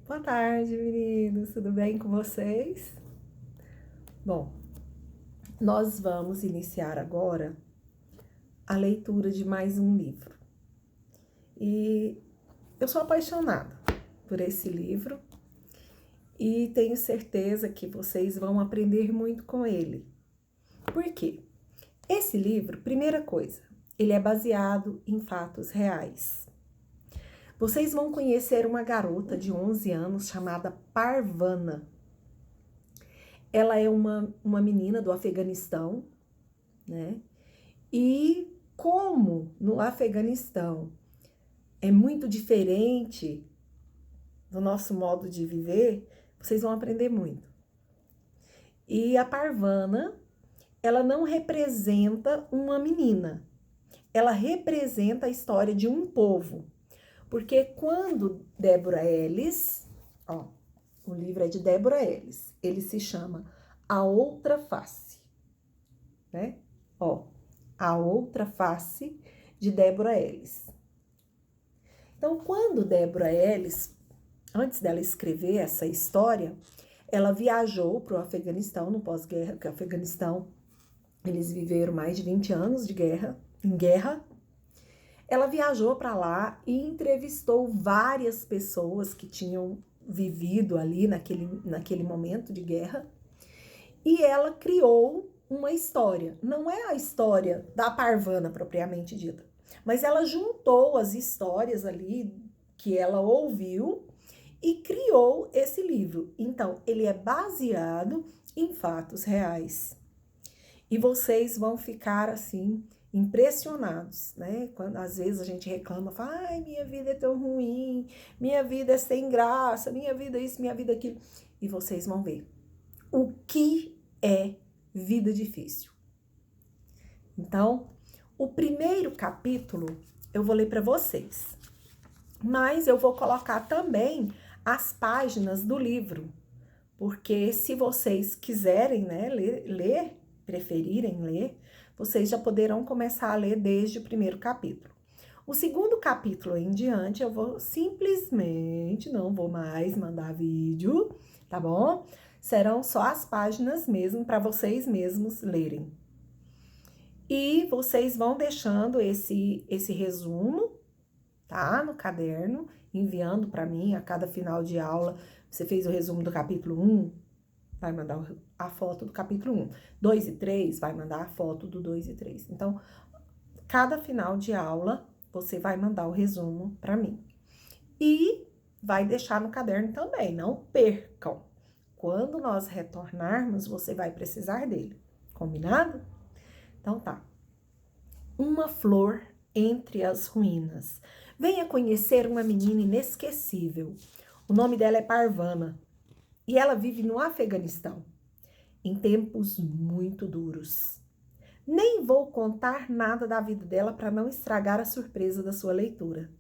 Boa tarde, meninos. Tudo bem com vocês? Bom, nós vamos iniciar agora a leitura de mais um livro. E eu sou apaixonada por esse livro e tenho certeza que vocês vão aprender muito com ele. Por quê? Esse livro, primeira coisa, ele é baseado em fatos reais. Vocês vão conhecer uma garota de 11 anos chamada Parvana. Ela é uma menina do Afeganistão, né? E como no Afeganistão é muito diferente do nosso modo de viver, vocês vão aprender muito. E a Parvana, ela não representa uma menina, ela representa a história de um povo. Porque quando Deborah Ellis, o livro é de Deborah Ellis, ele se chama A Outra Face, né? A Outra Face de Deborah Ellis. Então, quando Deborah Ellis, antes dela escrever essa história, ela viajou para o Afeganistão no pós-guerra, porque o Afeganistão, eles viveram mais de 20 anos em guerra. Ela viajou para lá e entrevistou várias pessoas que tinham vivido ali naquele momento de guerra. E ela criou uma história. Não é a história da Parvana propriamente dita, mas ela juntou as histórias ali que ela ouviu e criou esse livro. Então, ele é baseado em fatos reais. E vocês vão ficar assim impressionados, né? Quando às vezes a gente reclama, fala, ai, minha vida é tão ruim, minha vida é sem graça, minha vida é isso, minha vida é aquilo. E vocês vão ver o que é vida difícil. Então, o primeiro capítulo eu vou ler para vocês, mas eu vou colocar também as páginas do livro, porque se vocês quiserem, né, preferirem ler, vocês já poderão começar a ler desde o primeiro capítulo. O segundo capítulo em diante, eu vou simplesmente, não vou mais mandar vídeo, tá bom? Serão só as páginas mesmo, para vocês mesmos lerem. E vocês vão deixando esse resumo, tá? No caderno, enviando para mim a cada final de aula. Você fez o resumo do capítulo 1, vai mandar a foto do capítulo 1. 2 e 3, vai mandar a foto do 2 e 3. Então, cada final de aula, você vai mandar o resumo para mim. E vai deixar no caderno também, não percam. Quando nós retornarmos, você vai precisar dele. Combinado? Então tá. Uma flor entre as ruínas. Venha conhecer uma menina inesquecível. O nome dela é Parvana. E ela vive no Afeganistão, em tempos muito duros. Nem vou contar nada da vida dela para não estragar a surpresa da sua leitura.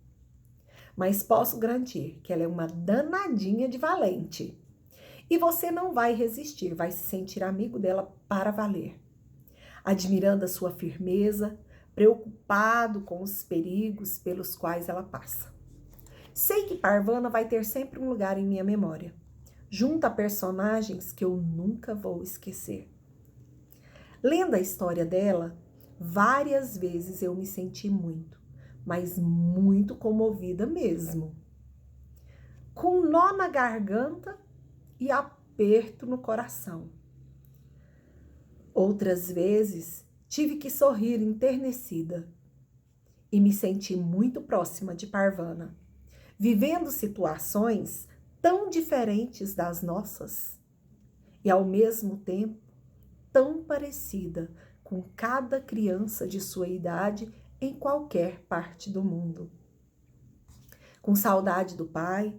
Mas posso garantir que ela é uma danadinha de valente. E você não vai resistir, vai se sentir amigo dela para valer. Admirando a sua firmeza, preocupado com os perigos pelos quais ela passa. Sei que Parvana vai ter sempre um lugar em minha memória, junto a personagens que eu nunca vou esquecer. Lendo a história dela, várias vezes eu me senti muito, mas muito comovida mesmo. Com um nó na garganta e aperto no coração. Outras vezes, tive que sorrir enternecida e me senti muito próxima de Parvana, vivendo situações tão diferentes das nossas e, ao mesmo tempo, tão parecida com cada criança de sua idade em qualquer parte do mundo. Com saudade do pai,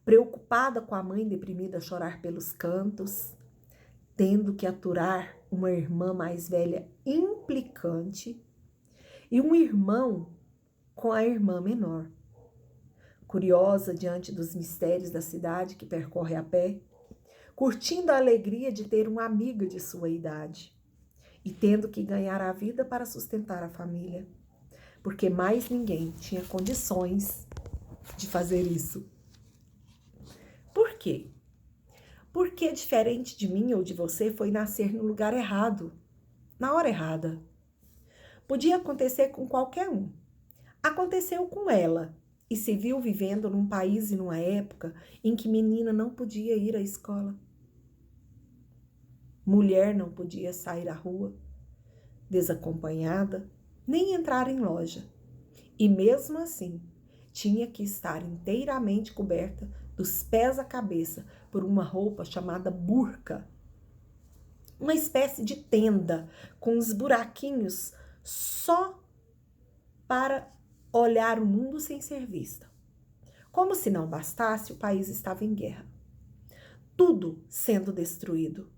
preocupada com a mãe deprimida a chorar pelos cantos, tendo que aturar uma irmã mais velha implicante e um irmão com a irmã menor. Curiosa diante dos mistérios da cidade que percorre a pé, curtindo a alegria de ter uma amiga de sua idade e tendo que ganhar a vida para sustentar a família, porque mais ninguém tinha condições de fazer isso. quê? Porque, diferente de mim ou de você, foi nascer no lugar errado, na hora errada. Podia acontecer com qualquer um. Aconteceu com ela e se viu vivendo num país e numa época em que menina não podia ir à escola. Mulher não podia sair à rua desacompanhada, nem entrar em loja. E mesmo assim, tinha que estar inteiramente coberta dos pés à cabeça por uma roupa chamada burca. Uma espécie de tenda com os buraquinhos só para olhar o mundo sem ser vista. Como se não bastasse, o país estava em guerra. Tudo sendo destruído.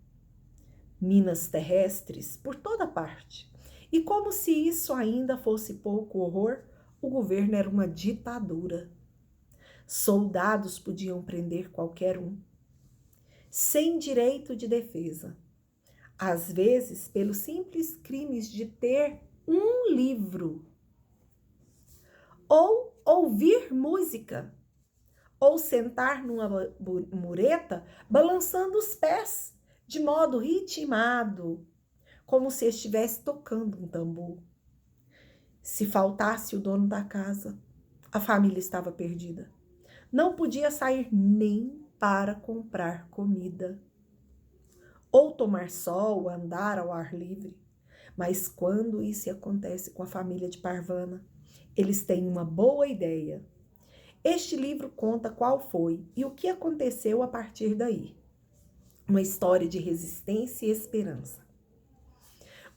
Minas terrestres por toda parte. E como se isso ainda fosse pouco horror, o governo era uma ditadura. Soldados podiam prender qualquer um, sem direito de defesa. Às vezes, pelos simples crimes de ter um livro, ou ouvir música, ou sentar numa mureta balançando os pés de modo ritmado, como se estivesse tocando um tambor. Se faltasse o dono da casa, a família estava perdida. Não podia sair nem para comprar comida, ou tomar sol, andar ao ar livre. Mas quando isso acontece com a família de Parvana, eles têm uma boa ideia. Este livro conta qual foi e o que aconteceu a partir daí. Uma história de resistência e esperança.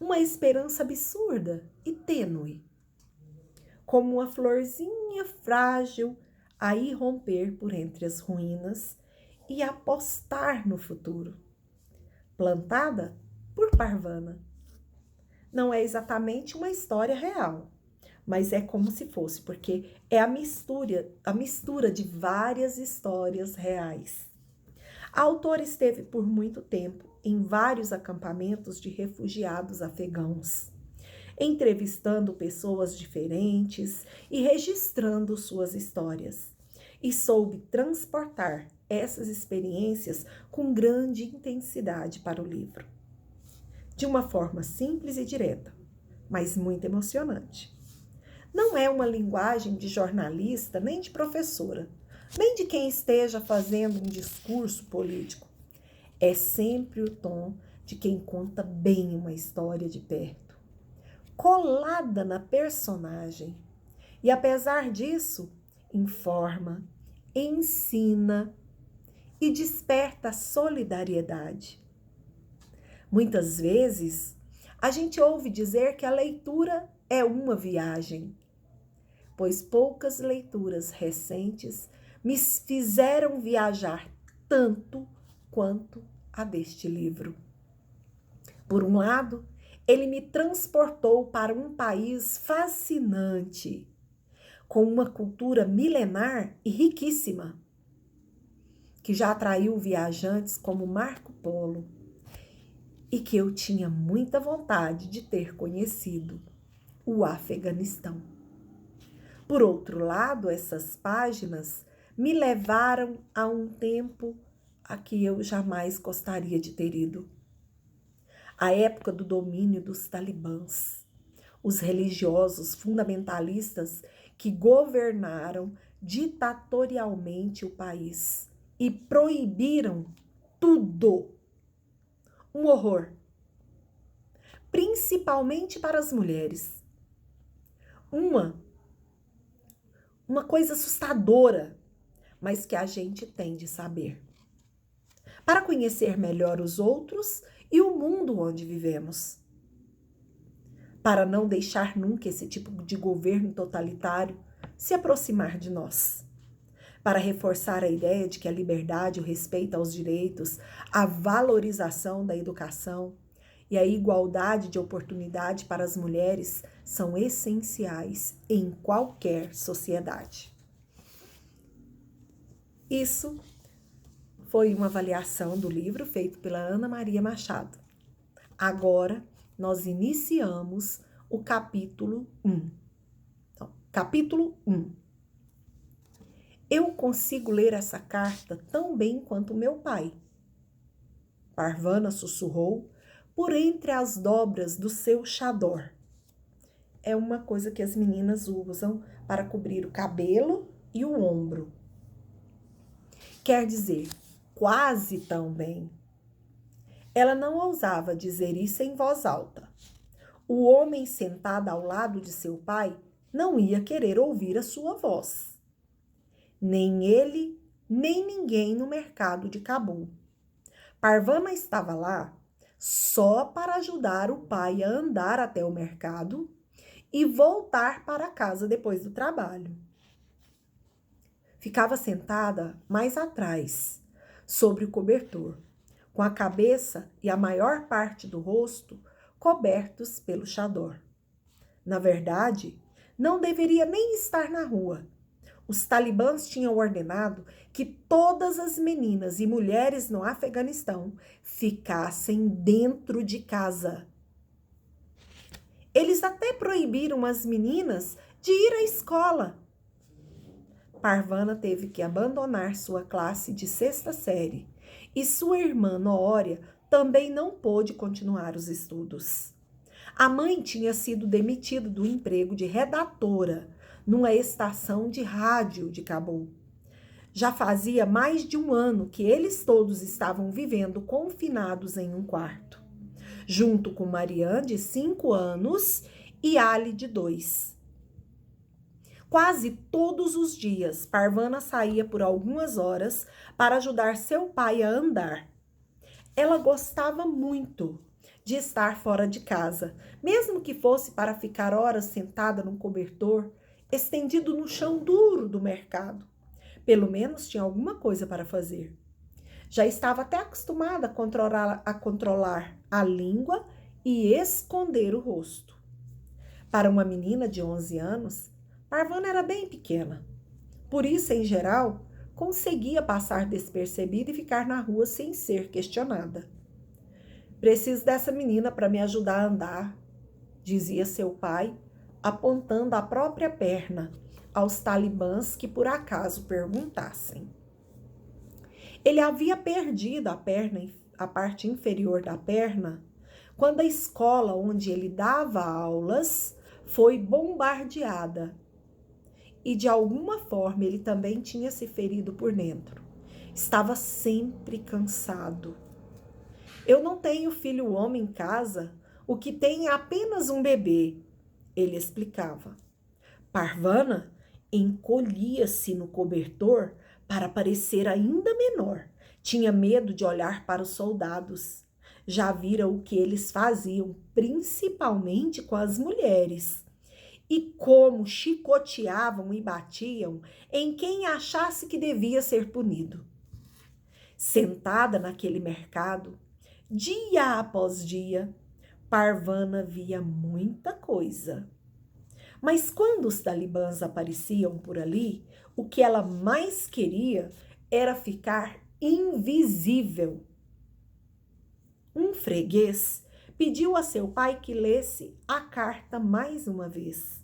Uma esperança absurda e tênue, como uma florzinha frágil a irromper por entre as ruínas e apostar no futuro. Plantada por Parvana. Não é exatamente uma história real, mas é como se fosse, porque é a mistura de várias histórias reais. A autora esteve por muito tempo em vários acampamentos de refugiados afegãos, entrevistando pessoas diferentes e registrando suas histórias. E soube transportar essas experiências com grande intensidade para o livro. De uma forma simples e direta, mas muito emocionante. Não é uma linguagem de jornalista, nem de professora, nem de quem esteja fazendo um discurso político. É sempre o tom de quem conta bem uma história de perto, colada na personagem. E apesar disso, informa, ensina e desperta solidariedade. Muitas vezes, a gente ouve dizer que a leitura é uma viagem, pois poucas leituras recentes me fizeram viajar tanto quanto a deste livro. Por um lado, ele me transportou para um país fascinante, com uma cultura milenar e riquíssima, que já atraiu viajantes como Marco Polo e que eu tinha muita vontade de ter conhecido, o Afeganistão. Por outro lado, essas páginas me levaram a um tempo a que eu jamais gostaria de ter ido. A época do domínio dos talibãs, os religiosos fundamentalistas que governaram ditatorialmente o país e proibiram tudo. Um horror, principalmente para as mulheres. Uma coisa assustadora, mas que a gente tem de saber. Para conhecer melhor os outros e o mundo onde vivemos. Para não deixar nunca esse tipo de governo totalitário se aproximar de nós. Para reforçar a ideia de que a liberdade, o respeito aos direitos, a valorização da educação e a igualdade de oportunidade para as mulheres são essenciais em qualquer sociedade. Isso foi uma avaliação do livro feito pela Ana Maria Machado. Agora, nós iniciamos o capítulo 1. Então, capítulo 1. Eu consigo ler essa carta tão bem quanto meu pai. Parvana sussurrou por entre as dobras do seu chador. É uma coisa que as meninas usam para cobrir o cabelo e o ombro. Quer dizer, quase tão bem. Ela não ousava dizer isso em voz alta. O homem sentado ao lado de seu pai não ia querer ouvir a sua voz. Nem ele, nem ninguém no mercado de Cabul. Parvana estava lá só para ajudar o pai a andar até o mercado e voltar para casa depois do trabalho. Ficava sentada mais atrás, sobre o cobertor, com a cabeça e a maior parte do rosto cobertos pelo chador. Na verdade, não deveria nem estar na rua. Os talibãs tinham ordenado que todas as meninas e mulheres no Afeganistão ficassem dentro de casa. Eles até proibiram as meninas de ir à escola. Parvana teve que abandonar sua classe de 6ª série e sua irmã Noória também não pôde continuar os estudos. A mãe tinha sido demitida do emprego de redatora numa estação de rádio de Cabul. Já fazia mais de um ano que eles todos estavam vivendo confinados em um quarto, junto com Marianne, de 5 anos, e Ali, de 2. Quase todos os dias, Parvana saía por algumas horas para ajudar seu pai a andar. Ela gostava muito de estar fora de casa, mesmo que fosse para ficar horas sentada num cobertor, estendido no chão duro do mercado. Pelo menos tinha alguma coisa para fazer. Já estava até acostumada a controlar a língua e esconder o rosto. Para uma menina de 11 anos, Parvana era bem pequena. Por isso, em geral, conseguia passar despercebida e ficar na rua sem ser questionada. Preciso dessa menina para me ajudar a andar, dizia seu pai, apontando a própria perna aos talibãs que por acaso perguntassem. Ele havia perdido a parte inferior da perna, quando a escola onde ele dava aulas foi bombardeada. E de alguma forma ele também tinha se ferido por dentro. Estava sempre cansado. Eu não tenho filho homem em casa, o que tem é apenas um bebê, ele explicava. Parvana encolhia-se no cobertor para parecer ainda menor. Tinha medo de olhar para os soldados. Já vira o que eles faziam, principalmente com as mulheres. E como chicoteavam e batiam em quem achasse que devia ser punido. Sentada naquele mercado, dia após dia, Parvana via muita coisa. Mas quando os talibãs apareciam por ali, o que ela mais queria era ficar invisível. Um freguês pediu a seu pai que lesse a carta mais uma vez.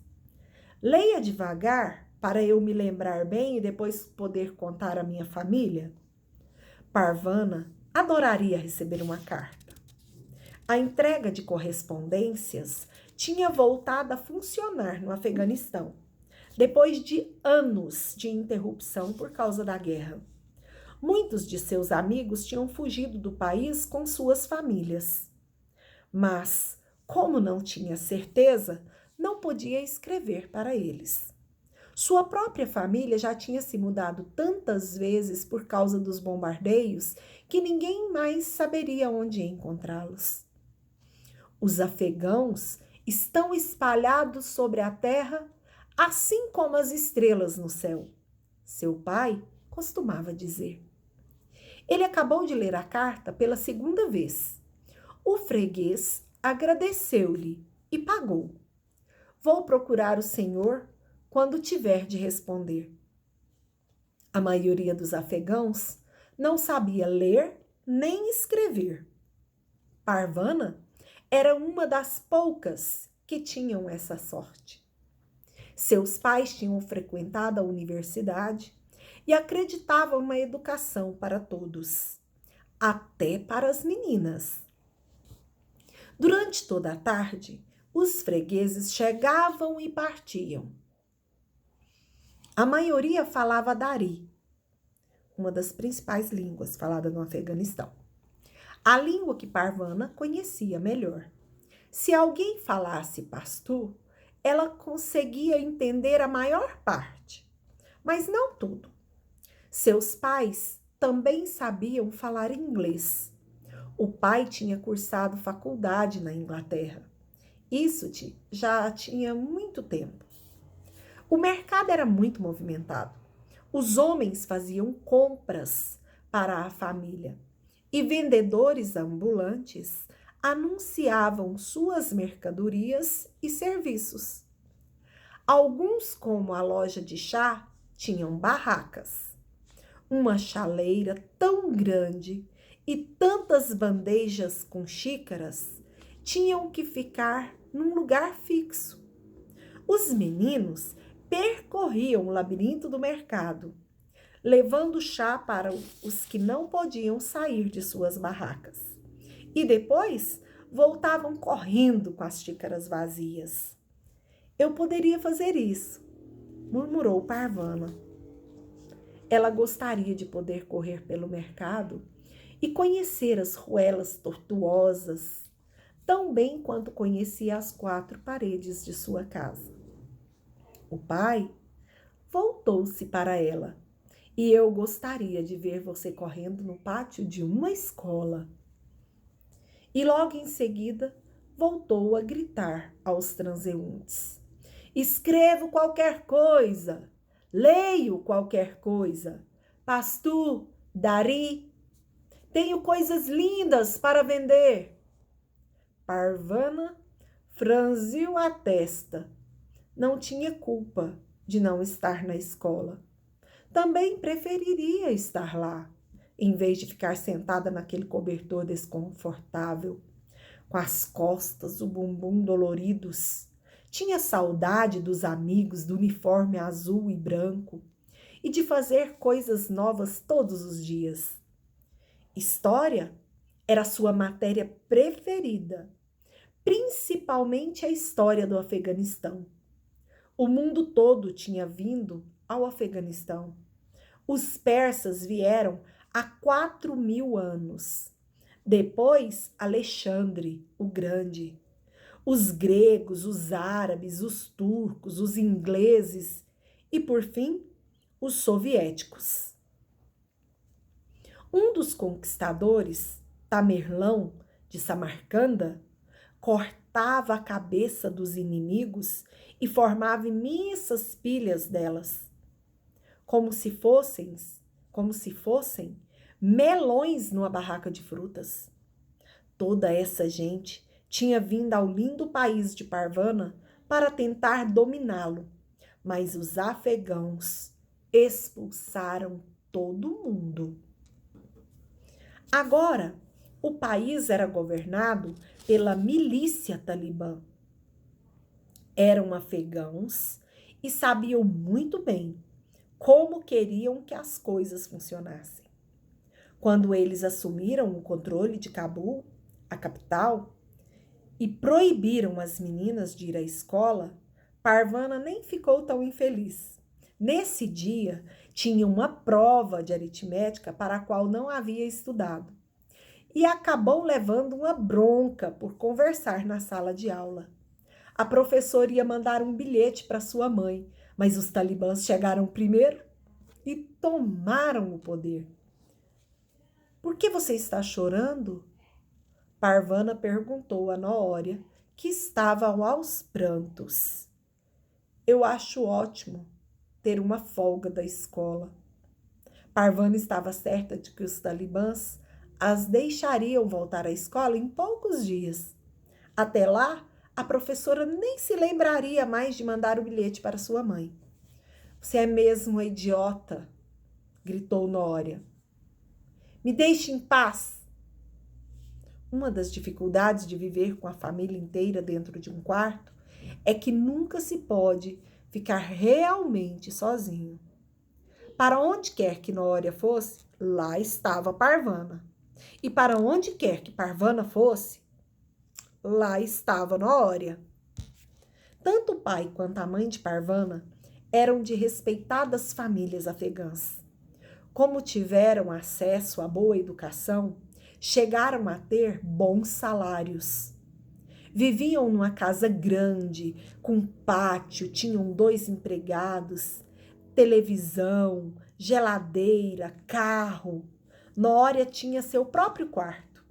Leia devagar para eu me lembrar bem e depois poder contar à minha família. Parvana adoraria receber uma carta. A entrega de correspondências tinha voltado a funcionar no Afeganistão, depois de anos de interrupção por causa da guerra. Muitos de seus amigos tinham fugido do país com suas famílias. Mas, como não tinha certeza, não podia escrever para eles. Sua própria família já tinha se mudado tantas vezes por causa dos bombardeios que ninguém mais saberia onde encontrá-los. Os afegãos estão espalhados sobre a terra, assim como as estrelas no céu, seu pai costumava dizer. Ele acabou de ler a carta pela 2ª vez. O freguês agradeceu-lhe e pagou. Vou procurar o senhor quando tiver de responder. A maioria dos afegãos não sabia ler nem escrever. Parvana era uma das poucas que tinham essa sorte. Seus pais tinham frequentado a universidade e acreditavam na educação para todos, até para as meninas. Durante toda a tarde, os fregueses chegavam e partiam. A maioria falava Dari, uma das principais línguas faladas no Afeganistão. A língua que Parvana conhecia melhor. Se alguém falasse pastu, ela conseguia entender a maior parte, mas não tudo. Seus pais também sabiam falar inglês. O pai tinha cursado faculdade na Inglaterra. Isso já tinha muito tempo. O mercado era muito movimentado. Os homens faziam compras para a família e vendedores ambulantes anunciavam suas mercadorias e serviços. Alguns, como a loja de chá, tinham barracas. Uma chaleira tão grande e tantas bandejas com xícaras tinham que ficar num lugar fixo. Os meninos percorriam o labirinto do mercado, levando chá para os que não podiam sair de suas barracas. E depois voltavam correndo com as xícaras vazias. Eu poderia fazer isso, murmurou Parvana. Ela gostaria de poder correr pelo mercado e conhecer as ruelas tortuosas, tão bem quanto conhecia as 4 paredes de sua casa. O pai voltou-se para ela. E eu gostaria de ver você correndo no pátio de uma escola. E logo em seguida voltou a gritar aos transeuntes. Escrevo qualquer coisa, leio qualquer coisa. Pastu, Dari, tenho coisas lindas para vender. Parvana franziu a testa. Não tinha culpa de não estar na escola. Também preferiria estar lá, em vez de ficar sentada naquele cobertor desconfortável, com as costas, o bumbum doloridos. Tinha saudade dos amigos do uniforme azul e branco e de fazer coisas novas todos os dias. História era sua matéria preferida, principalmente a história do Afeganistão. O mundo todo tinha vindo ao Afeganistão. Os persas vieram há 4.000 anos. Depois, Alexandre o Grande. Os gregos, os árabes, os turcos, os ingleses e, por fim, os soviéticos. Um dos conquistadores, Tamerlão de Samarcanda, cortava a cabeça dos inimigos e formava imensas pilhas delas, como se fossem melões numa barraca de frutas. Toda essa gente tinha vindo ao lindo país de Parvana para tentar dominá-lo, mas os afegãos expulsaram todo mundo. Agora, o país era governado pela milícia talibã. Eram afegãos e sabiam muito bem como queriam que as coisas funcionassem. Quando eles assumiram o controle de Cabul, a capital, e proibiram as meninas de ir à escola, Parvana nem ficou tão infeliz. Nesse dia, tinha uma prova de aritmética para a qual não havia estudado e acabou levando uma bronca por conversar na sala de aula. A professora ia mandar um bilhete para sua mãe, mas os talibãs chegaram primeiro e tomaram o poder. Por que você está chorando? Parvana perguntou a Noória, que estava aos prantos. Eu acho ótimo ter uma folga da escola. Parvana estava certa de que os talibãs as deixariam voltar à escola em poucos dias. Até lá, a professora nem se lembraria mais de mandar o bilhete para sua mãe. Você é mesmo uma idiota, gritou Noória. Me deixe em paz. Uma das dificuldades de viver com a família inteira dentro de um quarto é que nunca se pode ficar realmente sozinho. Para onde quer que Nória fosse, lá estava Parvana. E para onde quer que Parvana fosse, lá estava Nória. Tanto o pai quanto a mãe de Parvana eram de respeitadas famílias afegãs. Como tiveram acesso à boa educação, chegaram a ter bons salários. Viviam numa casa grande, com pátio, tinham 2 empregados, televisão, geladeira, carro. Nória tinha seu próprio quarto.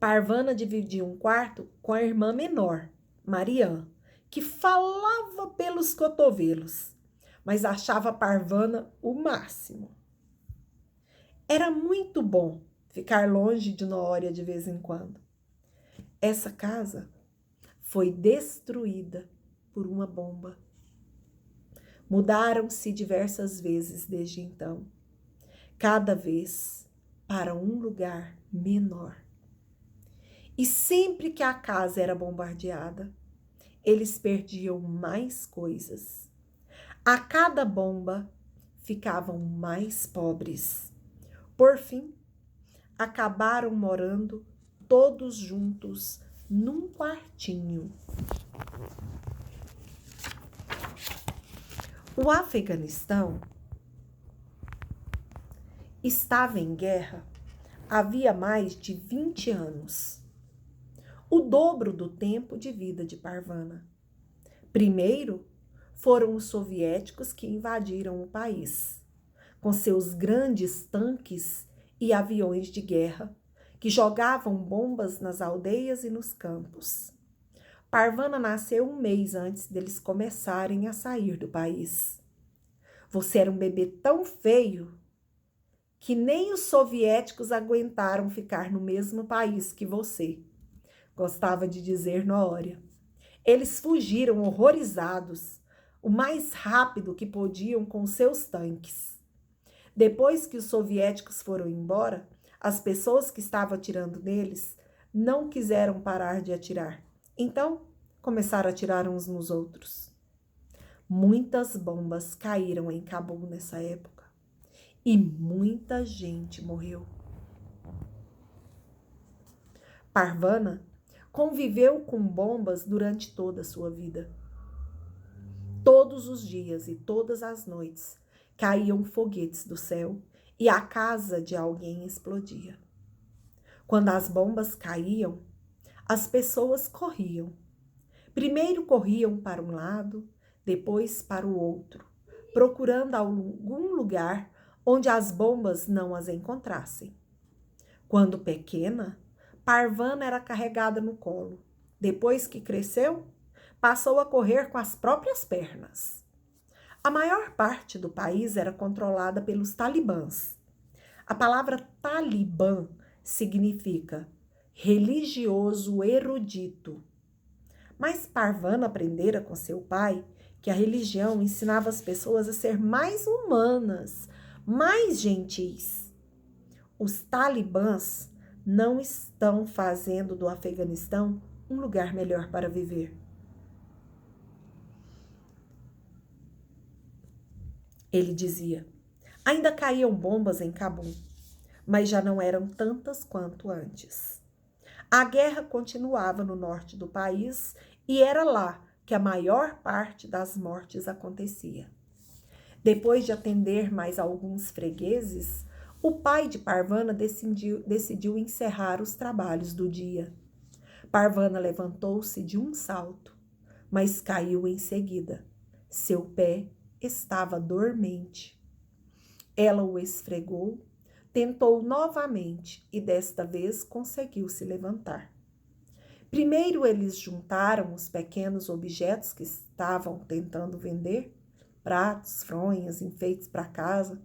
Parvana dividia um quarto com a irmã menor, Mariã, que falava pelos cotovelos, mas achava Parvana o máximo. Era muito bom ficar longe de Nória de vez em quando. Essa casa foi destruída por uma bomba. Mudaram-se diversas vezes desde então, cada vez para um lugar menor. E sempre que a casa era bombardeada, eles perdiam mais coisas. A cada bomba, ficavam mais pobres. Por fim, acabaram morando todos juntos num quartinho. O Afeganistão estava em guerra havia mais de 20 anos, o dobro do tempo de vida de Parvana. Primeiro, foram os soviéticos que invadiram o país, com seus grandes tanques e aviões de guerra, que jogavam bombas nas aldeias e nos campos. Parvana nasceu um mês antes deles começarem a sair do país. Você era um bebê tão feio que nem os soviéticos aguentaram ficar no mesmo país que você, gostava de dizer Nória. Eles fugiram horrorizados, o mais rápido que podiam com seus tanques. Depois que os soviéticos foram embora, as pessoas que estavam atirando neles não quiseram parar de atirar. Então, começaram a atirar uns nos outros. Muitas bombas caíram em Cabul nessa época e muita gente morreu. Parvana conviveu com bombas durante toda a sua vida. Todos os dias e todas as noites caíam foguetes do céu e a casa de alguém explodia. Quando as bombas caíam, as pessoas corriam. Primeiro corriam para um lado, depois para o outro, procurando algum lugar onde as bombas não as encontrassem. Quando pequena, Parvana era carregada no colo. Depois que cresceu, passou a correr com as próprias pernas. A maior parte do país era controlada pelos talibãs. A palavra talibã significa religioso erudito. Mas Parvana aprendera com seu pai que a religião ensinava as pessoas a ser mais humanas, mais gentis. Os talibãs não estão fazendo do Afeganistão um lugar melhor para viver. Ele dizia, ainda caíam bombas em Cabul, mas já não eram tantas quanto antes. A guerra continuava no norte do país e era lá que a maior parte das mortes acontecia. Depois de atender mais alguns fregueses, o pai de Parvana decidiu encerrar os trabalhos do dia. Parvana levantou-se de um salto, mas caiu em seguida. Seu pé estava dormente. Ela o esfregou, tentou novamente e desta vez conseguiu se levantar. Primeiro eles juntaram os pequenos objetos que estavam tentando vender, pratos, fronhas, enfeites para casa,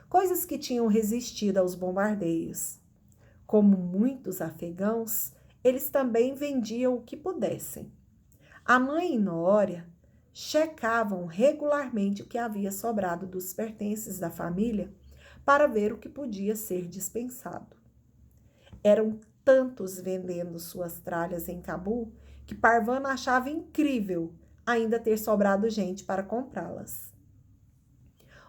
coisas que tinham resistido aos bombardeios. Como muitos afegãos, eles também vendiam o que pudessem. A mãe e Nória checavam regularmente o que havia sobrado dos pertences da família para ver o que podia ser dispensado. Eram tantos vendendo suas tralhas em Cabul que Parvana achava incrível ainda ter sobrado gente para comprá-las.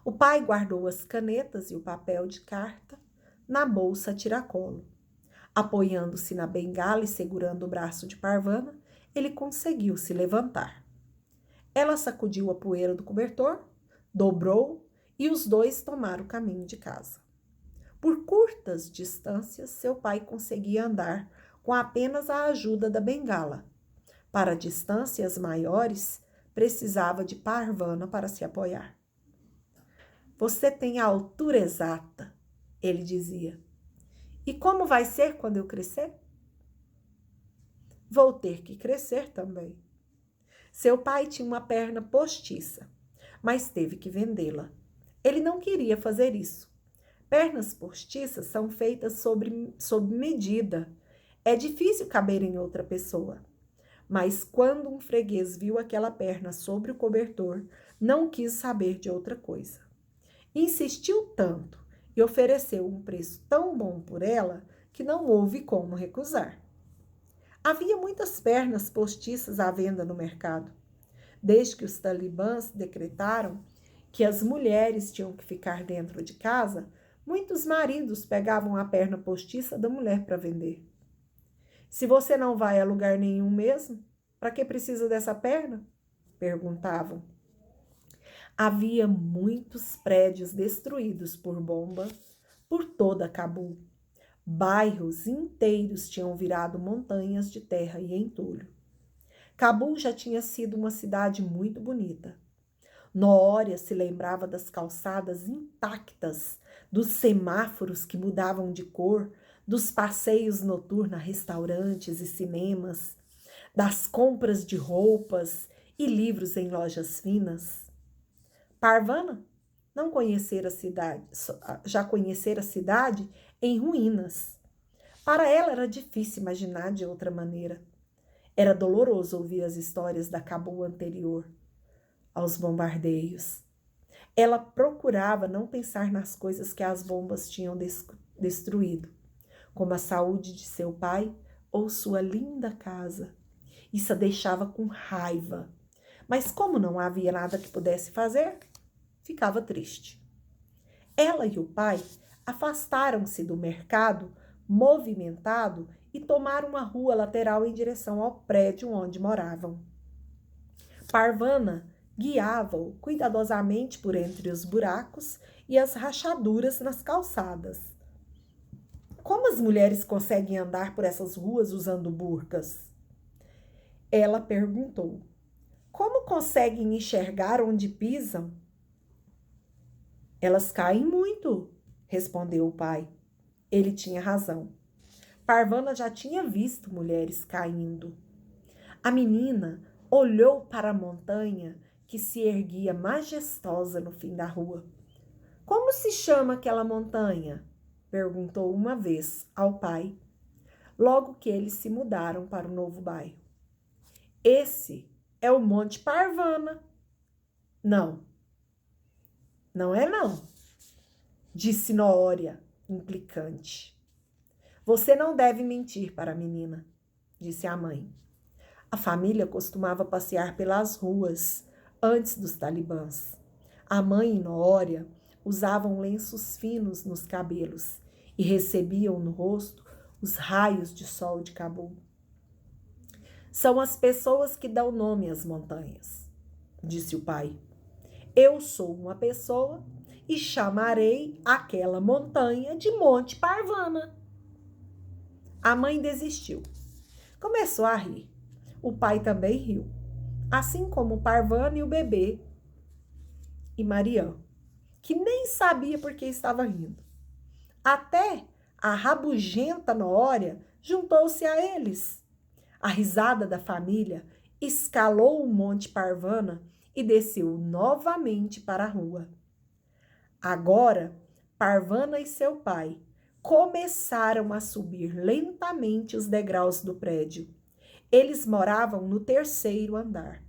O pai guardou as canetas e o papel de carta na bolsa a tiracolo. Apoiando-se na bengala e segurando o braço de Parvana, ele conseguiu se levantar. Ela sacudiu a poeira do cobertor, dobrou e os dois tomaram o caminho de casa. Por curtas distâncias, seu pai conseguia andar com apenas a ajuda da bengala. Para distâncias maiores, precisava de Parvana para se apoiar. Você tem a altura exata, ele dizia. E como vai ser quando eu crescer? Vou ter que crescer também. Seu pai tinha uma perna postiça, mas teve que vendê-la. Ele não queria fazer isso. Pernas postiças são feitas sob medida. É difícil caber em outra pessoa. Mas quando um freguês viu aquela perna sobre o cobertor, não quis saber de outra coisa. Insistiu tanto e ofereceu um preço tão bom por ela que não houve como recusar. Havia muitas pernas postiças à venda no mercado. Desde que os talibãs decretaram que as mulheres tinham que ficar dentro de casa, muitos maridos pegavam a perna postiça da mulher para vender. Se você não vai a lugar nenhum mesmo, para que precisa dessa perna? Perguntavam. Havia muitos prédios destruídos por bomba por toda Cabul. Bairros inteiros tinham virado montanhas de terra e entulho. Cabul já tinha sido uma cidade muito bonita. Nória se lembrava das calçadas intactas, dos semáforos que mudavam de cor, dos passeios noturnos a restaurantes e cinemas, das compras de roupas e livros em lojas finas. Parvana não conhecera a cidade, já conhecera a cidade em ruínas. Para ela era difícil imaginar de outra maneira. Era doloroso ouvir as histórias da Cabul anterior aos bombardeios. Ela procurava não pensar nas coisas que as bombas tinham destruído, como a saúde de seu pai ou sua linda casa. Isso a deixava com raiva. Mas como não havia nada que pudesse fazer, ficava triste. Ela e o pai afastaram-se do mercado movimentado e tomaram uma rua lateral em direção ao prédio onde moravam. Parvana guiava-o cuidadosamente por entre os buracos e as rachaduras nas calçadas. Como as mulheres conseguem andar por essas ruas usando burcas? Ela perguntou. Como conseguem enxergar onde pisam? Elas caem muito, respondeu o pai. Ele tinha razão. Parvana já tinha visto mulheres caindo. A menina olhou para a montanha que se erguia majestosa no fim da rua. Como se chama aquela montanha? Perguntou uma vez ao pai, logo que eles se mudaram para o novo bairro. Esse é o Monte Parvana. Não, não é não, disse Nória, implicante. Você não deve mentir para a menina, disse a mãe. A família costumava passear pelas ruas antes dos talibãs. A mãe e Nória usavam lenços finos nos cabelos e recebiam no rosto os raios de sol de Cabul. São as pessoas que dão nome às montanhas, disse o pai. Eu sou uma pessoa e chamarei aquela montanha de Monte Parvana. A mãe desistiu. Começou a rir. O pai também riu, assim como Parvana e o bebê e Mariam, que nem sabia por que estava rindo. Até a rabugenta Nória juntou-se a eles. A risada da família escalou o Monte Parvana e desceu novamente para a rua. Agora, Parvana e seu pai começaram a subir lentamente os degraus do prédio. Eles moravam no 3º andar.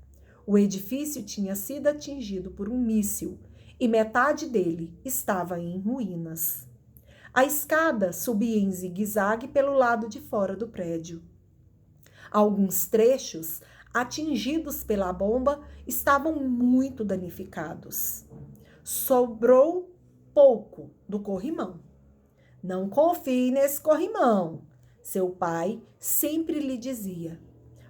O edifício tinha sido atingido por um míssil e metade dele estava em ruínas. A escada subia em zigue-zague pelo lado de fora do prédio. Alguns trechos, atingidos pela bomba, estavam muito danificados. sobrou pouco do corrimão. Não confie nesse corrimão, seu pai sempre lhe dizia.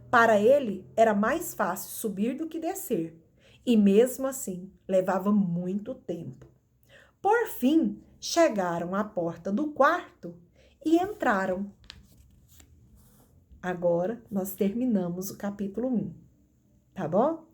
Para ele, era mais fácil subir do que descer, e mesmo assim, levava muito tempo. Por fim, chegaram à porta do quarto e entraram. Agora, nós terminamos o capítulo 1, tá bom?